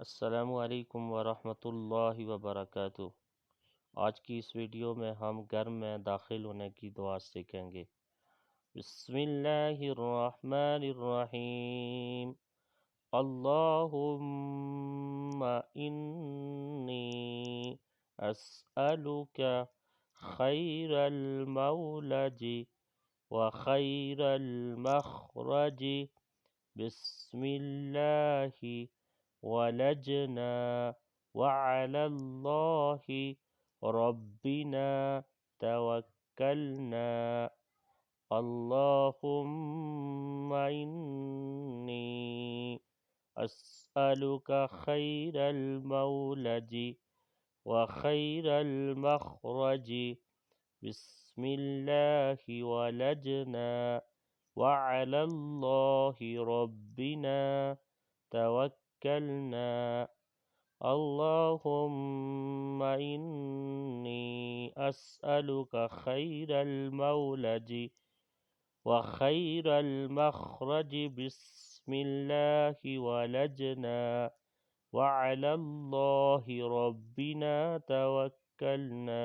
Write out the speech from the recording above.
अस्सलामु अलैकुम वरहमतुल्लाहि वबरकातुहू। आज की इस वीडियो में हम घर में दाखिल होने की दुआ सीखेंगे। बिस्मिल्लाहिर्रहमानिर्रहीम। अल्लाहुम्मा इन्नी अस्अलुका खैरल मौलजी व खैरल मखरजी। बिस्मिल्लाहि वलजना वअलल्लाहि रब्बिना तवक्कलना। अल्लाहुम्मा इन्नी अस्अलुका खैरल मौलजी व खैरल मखरजी। बिस्मिल्लाहि वलजना वअलल्लाहि रब्बिना तवक्कलना। अल्लाहुम्मा इन्नी अस्अलुका खैरल मौलजी व खैरल मखरजी। बिस्मिल्लाहि वलजना वअलल्लाहि रब्बिना तवक्कलना।